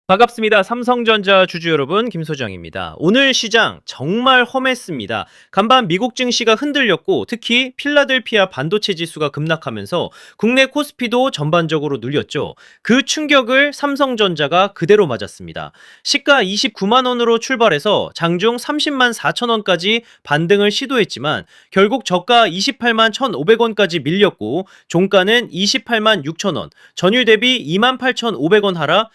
반갑습니다. 삼성전자 주주 여러분, 김소장입니다. 오늘 시장 정말 험했습니다. 간밤 미국 증시가 흔들렸고 특히 필라델피아 반도체 지수가 급락하면서 국내 코스피도 전반적으로 눌렸죠. 그 충격을 삼성전자가 그대로 맞았습니다. 시가 29만 원으로 출발해서 장중 30만 4천 원까지 반등을 시도했지만 결국 저가 28만 1,500원까지 밀렸고 종가는 28만 6천 원, 전일 대비 2만 8,500원 하락,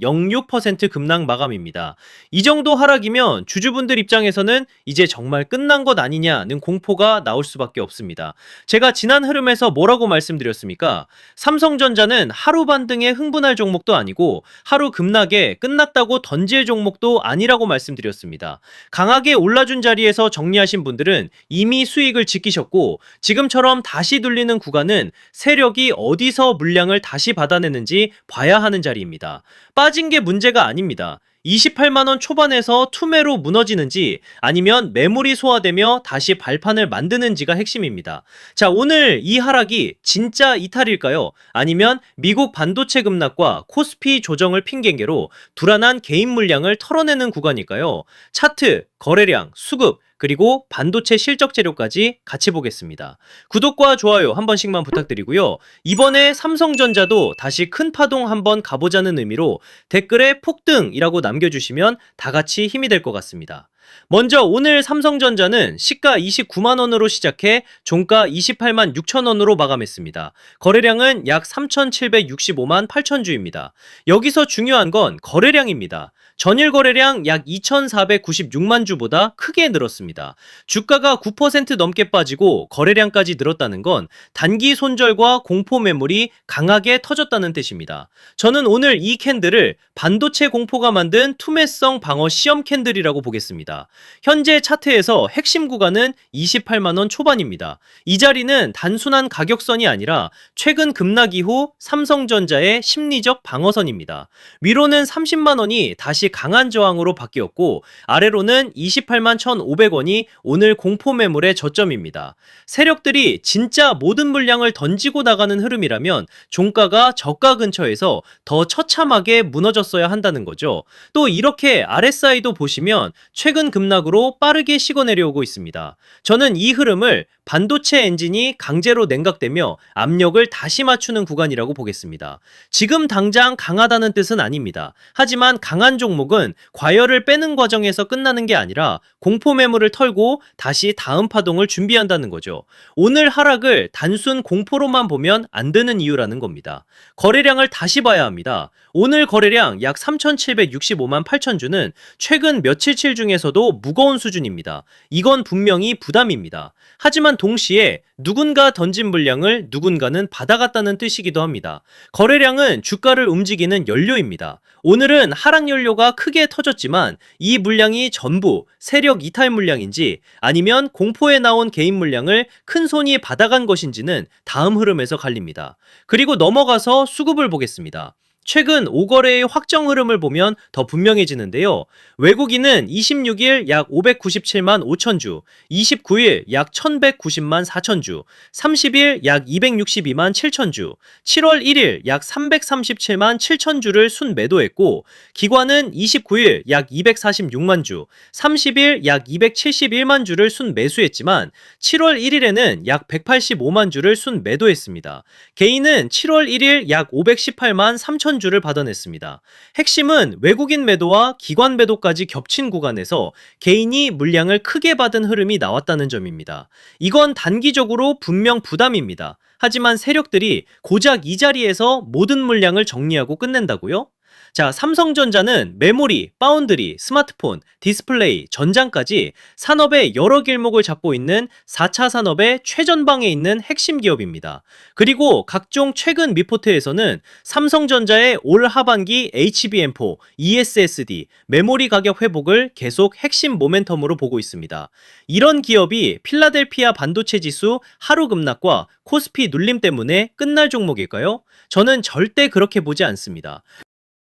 9.06% 급락 마감입니다. 이 정도 하락이면 주주분들 입장에서는 이제 정말 끝난 것 아니냐는 공포가 나올 수밖에 없습니다. 제가 지난 흐름에서 뭐라고 말씀드렸습니까? 삼성전자는 하루 반등에 흥분할 종목도 아니고 하루 급락에 끝났다고 던질 종목도 아니라고 말씀드렸습니다. 강하게 올라준 자리에서 정리하신 분들은 이미 수익을 지키셨고 지금처럼 다시 눌리는 구간은 세력이 어디서 물량을 다시 받아내는지 봐야 하는 자리입니다. 빠진 게 문제가 아닙니다. 28만원 초반에서 투매로 무너지는지 아니면 매물이 소화되며 다시 발판을 만드는지가 핵심입니다. 자, 오늘 이 하락이 진짜 이탈일까요? 아니면 미국 반도체 급락과 코스피 조정을 핑계로 불안한 개인 물량을 털어내는 구간일까요? 차트, 거래량, 수급, 그리고 반도체 실적 재료까지 같이 보겠습니다. 구독과 좋아요 한 번씩만 부탁드리고요. 이번에 삼성전자도 다시 큰 파동 한번 가보자는 의미로 댓글에 폭등이라고 남겨주시면 다 같이 힘이 될 것 같습니다. 먼저 오늘 삼성전자는 시가 29만 원으로 시작해 종가 28만 6천 원으로 마감했습니다. 거래량은 약 3,765만 8천 주입니다. 여기서 중요한 건 거래량입니다. 전일 거래량 약 2,496만 주보다 크게 늘었습니다. 주가가 9% 넘게 빠지고 거래량까지 늘었다는 건 단기 손절과 공포 매물이 강하게 터졌다는 뜻입니다. 저는 오늘 이 캔들을 반도체 공포가 만든 투매성 방어 시험 캔들이라고 보겠습니다. 현재 차트에서 핵심 구간은 28만 원 초반입니다. 이 자리는 단순한 가격선이 아니라 최근 급락 이후 삼성전자의 심리적 방어선입니다. 위로는 30만 원이 다시 강한 저항으로 바뀌었고 아래로는 28만 1,500원이 오늘 공포 매물의 저점입니다. 세력들이 진짜 모든 물량을 던지고 나가는 흐름이라면 종가가 저가 근처에서 더 처참하게 무너졌어야 한다는 거죠. 또 이렇게 RSI도 보시면 최근 급락으로 빠르게 식어 내려오고 있습니다. 저는 이 흐름을 반도체 엔진이 강제로 냉각되며 압력을 다시 맞추는 구간이라고 보겠습니다. 지금 당장 강하다는 뜻은 아닙니다. 하지만 강한 종목은 과열을 빼는 과정에서 끝나는 게 아니라 공포 매물을 털고 다시 다음 파동을 준비한다는 거죠. 오늘 하락을 단순 공포로만 보면 안 되는 이유라는 겁니다. 거래량을 다시 봐야 합니다. 오늘 거래량 약 3,765만 8천 주는 최근 며칠칠 중에서도 무거운 수준입니다. 이건 분명히 부담입니다. 하지만 동시에 누군가 던진 물량을 누군가는 받아갔다는 뜻이기도 합니다. 거래량은 주가를 움직이는 연료입니다. 오늘은 하락 연료가 크게 터졌지만 이 물량이 전부 세력 이탈 물량인지 아니면 공포에 나온 개인 물량을 큰 손이 받아간 것인지는 다음 흐름에서 갈립니다. 그리고 넘어가서 수급을 보겠습니다. 최근 5거래의 확정 흐름을 보면 더 분명해지는데요. 외국인은 26일 약 597만 5천 주, 29일 약 1190만 4천 주, 30일 약 262만 7천 주, 7월 1일 약 337만 7천 주를 순매도했고 기관은 29일 약 246만 주, 30일 약 271만 주를 순매수했지만 7월 1일에는 약 185만 주를 순매도했습니다. 개인은 7월 1일 약 518만 3천 주를 받아냈습니다. 핵심은 외국인 매도와 기관 매도까지 겹친 구간에서 개인이 물량을 크게 받은 흐름이 나왔다는 점입니다. 이건 단기적으로 분명 부담입니다. 하지만 세력들이 고작 이 자리에서 모든 물량을 정리하고 끝낸다고요? 자, 삼성전자는 메모리, 파운드리, 스마트폰, 디스플레이, 전장까지 산업의 여러 길목을 잡고 있는 4차 산업의 최전방에 있는 핵심 기업입니다. 그리고 각종 최근 리포트에서는 삼성전자의 올 하반기 HBM4, ESSD, 메모리 가격 회복을 계속 핵심 모멘텀으로 보고 있습니다. 이런 기업이 필라델피아 반도체 지수 하루 급락과 코스피 눌림 때문에 끝날 종목일까요? 저는 절대 그렇게 보지 않습니다.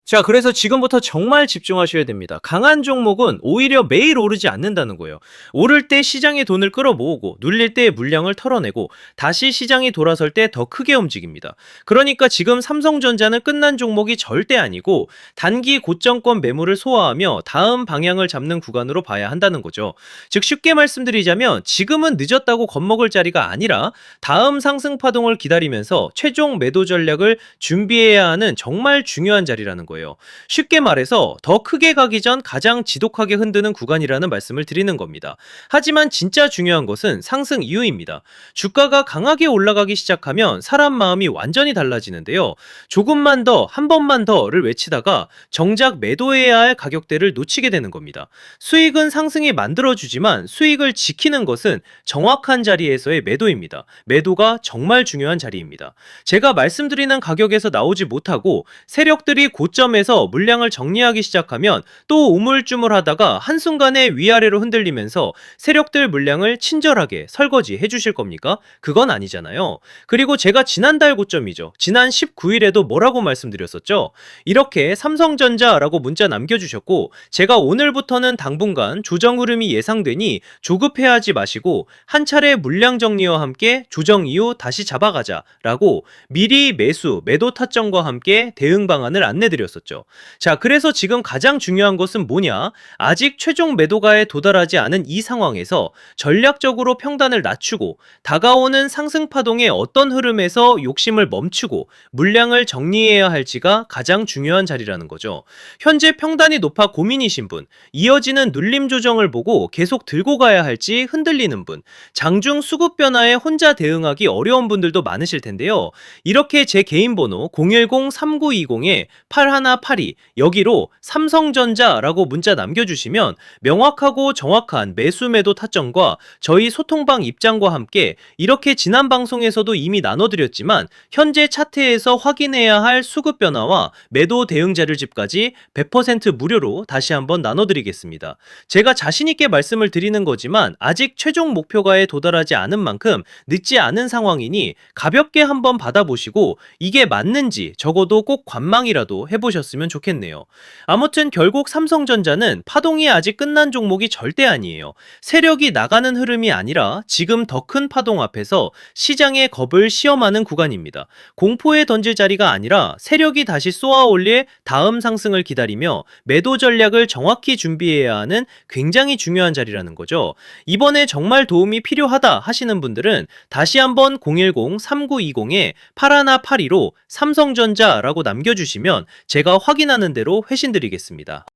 자, 그래서 지금부터 정말 집중하셔야 됩니다. 강한 종목은 오히려 매일 오르지 않는다는 거예요. 오를 때 시장의 돈을 끌어모으고 눌릴 때 물량을 털어내고 다시 시장이 돌아설 때 더 크게 움직입니다. 그러니까 지금 삼성전자는 끝난 종목이 절대 아니고 단기 고점권 매물을 소화하며 다음 방향을 잡는 구간으로 봐야 한다는 거죠. 즉 쉽게 말씀드리자면 지금은 늦었다고 겁먹을 자리가 아니라 다음 상승 파동을 기다리면서 최종 매도 전략을 준비해야 하는 정말 중요한 자리라는 거예요. 쉽게 말해서 더 크게 가기 전 가장 지독하게 흔드는 구간이라는 말씀을 드리는 겁니다. 하지만 진짜 중요한 것은 상승 이후입니다. 주가가 강하게 올라가기 시작하면 사람 마음이 완전히 달라지는데요. 조금만 더, 한 번만 더를 외치다가 정작 매도해야 할 가격대를 놓치게 되는 겁니다. 수익은 상승이 만들어주지만 수익을 지키는 것은 정확한 자리에서의 매도입니다. 매도가 정말 중요한 자리입니다. 제가 말씀드리는 가격에서 나오지 못하고 세력들이 고점에서 물량을 정리하기 시작하면 또 우물쭈물하다가 한순간에 위아래로 흔들리면서 세력들 물량을 친절하게 설거지 해주실 겁니까? 그건 아니잖아요. 그리고 제가 지난달 고점이죠. 지난 19일에도 뭐라고 말씀드렸었죠? 이렇게 삼성전자라고 문자 남겨주셨고 제가 오늘부터는 당분간 조정 흐름이 예상되니 조급해하지 마시고 한 차례 물량 정리와 함께 조정 이후 다시 잡아가자 라고 미리 매수, 매도 타점과 함께 대응 방안을 안내드렸었죠. 자, 그래서 지금 가장 중요한 것은 뭐냐? 아직 최종 매도가에 도달하지 않은 이 상황에서 전략적으로 평단을 낮추고 다가오는 상승 파동의 어떤 흐름에서 욕심을 멈추고 물량을 정리해야 할지가 가장 중요한 자리라는 거죠. 현재 평단이 높아 고민이신 분, 이어지는 눌림 조정을 보고 계속 들고 가야 할지 흔들리는 분, 장중 수급 변화에 혼자 대응하기 어려운 분들도 많으실 텐데요. 이렇게 제 개인 번호 010-3920-8182 여기로 삼성전자라고 문자 남겨주시면 명확하고 정확한 매수 매도 타점과 저희 소통방 입장과 함께 이렇게 지난 방송에서도 이미 나눠드렸지만 현재 차트에서 확인해야 할 수급 변화와 매도 대응 자료집까지 100% 무료로 다시 한번 나눠드리겠습니다. 제가 자신있게 말씀을 드리는 거지만 아직 최종 목표가에 도달하지 않은 만큼 늦지 않은 상황이니 가볍게 한번 받아보시고 이게 맞는지 적어도 꼭 관망이라도 해보셨으면 좋겠네요. 아무튼 결국 삼성전자는 파동이 아직 끝난 종목이 절대 아니에요. 세력이 나가는 흐름이 아니라 지금 더 큰 파동 앞에서 시장의 겁을 시험하는 구간입니다. 공포에 던질 자리가 아니라 세력이 다시 쏘아 올릴 다음 상승을 기다리며 매도 전략을 정확히 준비해야 하는 굉장히 중요한 자리라는 거죠. 이번에 정말 도움이 필요하다 하시는 분들은 다시 한번 010-3920-8182로 삼성전자라고 남겨주시면 제가 확인하는 대로 회신드리겠습니다.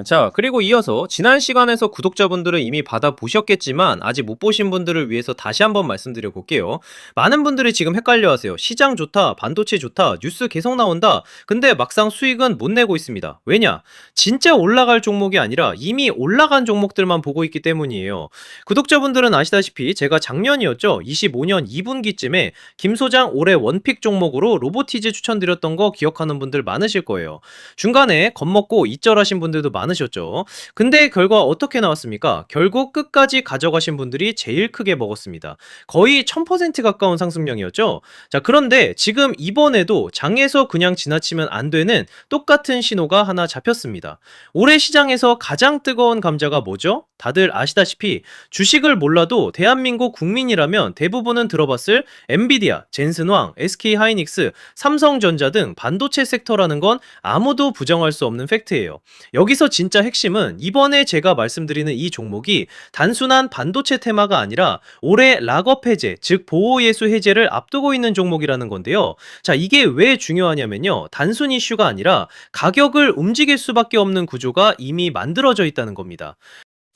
자, 그리고 이어서 지난 시간에서 구독자분들은 이미 받아보셨겠지만 아직 못 보신 분들을 위해서 다시 한번 말씀드려 볼게요. 많은 분들이 지금 헷갈려 하세요. 시장 좋다, 반도체 좋다, 뉴스 계속 나온다. 근데 막상 수익은 못 내고 있습니다. 왜냐? 진짜 올라갈 종목이 아니라 이미 올라간 종목들만 보고 있기 때문이에요. 구독자분들은 아시다시피 제가 작년이었죠. 25년 2분기쯤에 김 소장 올해 원픽 종목으로 로보티즈 추천드렸던 거 기억하는 분들 많으실 거예요. 중간에 겁먹고 이절하신 분들도 많으셨죠. 근데 결과 어떻게 나왔습니까? 결국 끝까지 가져가신 분들이 제일 크게 먹었습니다. 거의 1000% 가까운 상승량이었죠. 자, 그런데 지금 이번에도 장에서 그냥 지나치면 안 되는 똑같은 신호가 하나 잡혔습니다. 올해 시장에서 가장 뜨거운 감자가 뭐죠? 다들 아시다시피 주식을 몰라도 대한민국 국민이라면 대부분은 들어봤을 엔비디아, 젠슨왕, SK하이닉스, 삼성전자 등 반도체 섹터라는 건 아무도 부정할 수 없는 팩트예요. 여기서 진짜 핵심은 이번에 제가 말씀드리는 이 종목이 단순한 반도체 테마가 아니라 올해 락업 해제, 즉 보호예수 해제를 앞두고 있는 종목이라는 건데요. 자, 이게 왜 중요하냐면요. 단순 이슈가 아니라 가격을 움직일 수밖에 없는 구조가 이미 만들어져 있다는 겁니다.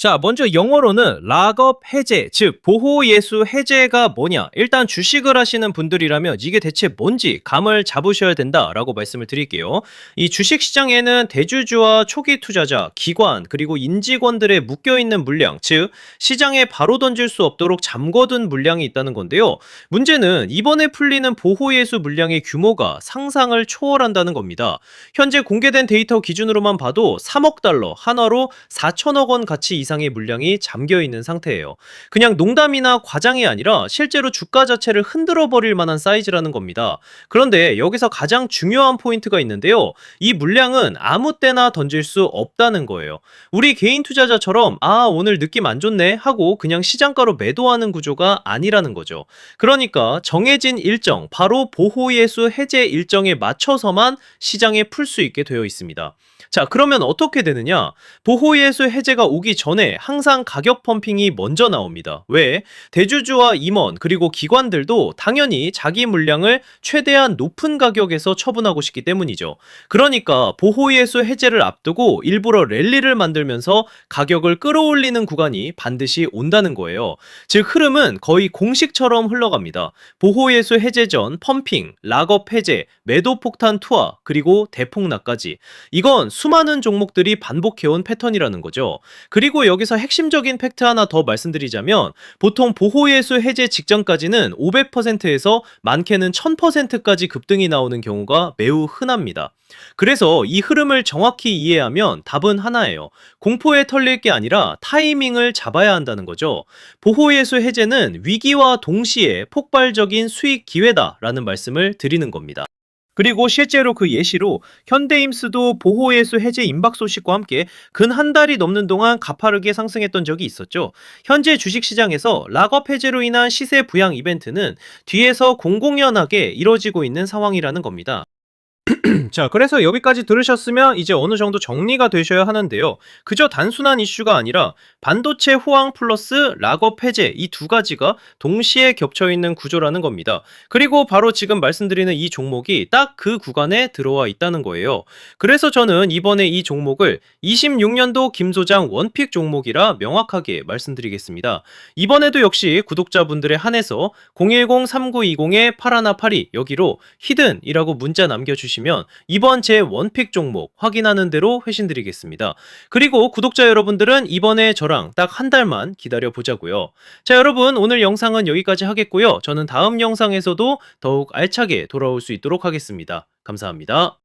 자, 먼저 영어로는 락업 해제, 즉 보호예수 해제가 뭐냐? 일단 주식을 하시는 분들이라면 이게 대체 뭔지 감을 잡으셔야 된다라고 말씀을 드릴게요. 이 주식시장에는 대주주와 초기 투자자, 기관, 그리고 인직원들의 묶여있는 물량, 즉 시장에 바로 던질 수 없도록 잠궈둔 물량이 있다는 건데요. 문제는 이번에 풀리는 보호예수 물량의 규모가 상상을 초월한다는 겁니다. 현재 공개된 데이터 기준으로만 봐도 3억 달러, 한화로 4천억 원 가치 이상 이상의 물량이 잠겨 있는 상태예요. 그냥 농담이나 과장이 아니라 실제로 주가 자체를 흔들어 버릴 만한 사이즈라는 겁니다. 그런데 여기서 가장 중요한 포인트가 있는데요. 이 물량은 아무 때나 던질 수 없다는 거예요. 우리 개인 투자자처럼 오늘 느낌 안 좋네 하고 그냥 시장가로 매도하는 구조가 아니라는 거죠. 그러니까 정해진 일정, 바로 보호예수 해제 일정에 맞춰서만 시장에 풀 수 있게 되어 있습니다. 자, 그러면 어떻게 되느냐? 보호예수 해제가 오기 전에 항상 가격 펌핑이 먼저 나옵니다. 왜? 대주주와 임원 그리고 기관들도 당연히 자기 물량을 최대한 높은 가격에서 처분하고 싶기 때문이죠. 그러니까 보호예수 해제를 앞두고 일부러 랠리를 만들면서 가격을 끌어올리는 구간이 반드시 온다는 거예요. 즉 흐름은 거의 공식처럼 흘러갑니다. 보호예수 해제 전 펌핑, 락업 해제, 매도 폭탄 투하, 그리고 대폭락까지. 이건 수많은 종목들이 반복해온 패턴이라는 거죠. 그리고 여기서 핵심적인 팩트 하나 더 말씀드리자면 보통 보호예수 해제 직전까지는 500%에서 많게는 1000%까지 급등이 나오는 경우가 매우 흔합니다. 그래서 이 흐름을 정확히 이해하면 답은 하나예요. 공포에 털릴 게 아니라 타이밍을 잡아야 한다는 거죠. 보호예수 해제는 위기와 동시에 폭발적인 수익 기회다라는 말씀을 드리는 겁니다. 그리고 실제로 그 예시로 현대임스도 보호예수 해제 임박 소식과 함께 근 한 달이 넘는 동안 가파르게 상승했던 적이 있었죠. 현재 주식시장에서 락업 해제로 인한 시세 부양 이벤트는 뒤에서 공공연하게 이뤄지고 있는 상황이라는 겁니다. 자, 그래서 여기까지 들으셨으면 이제 어느 정도 정리가 되셔야 하는데요. 그저 단순한 이슈가 아니라 반도체 호황 플러스 락업 해제 이 두 가지가 동시에 겹쳐 있는 구조라는 겁니다. 그리고 바로 지금 말씀드리는 이 종목이 딱 그 구간에 들어와 있다는 거예요. 그래서 저는 이번에 이 종목을 26년도 김 소장 원픽 종목이라 명확하게 말씀드리겠습니다. 이번에도 역시 구독자분들에 한해서 010-3920-8182 여기로 히든이라고 문자 남겨주시면 이번 제 원픽 종목 확인하는 대로 회신드리겠습니다. 그리고 구독자 여러분들은 이번에 저랑 딱 한 달만 기다려 보자고요. 자, 여러분 오늘 영상은 여기까지 하겠고요. 저는 다음 영상에서도 더욱 알차게 돌아올 수 있도록 하겠습니다. 감사합니다.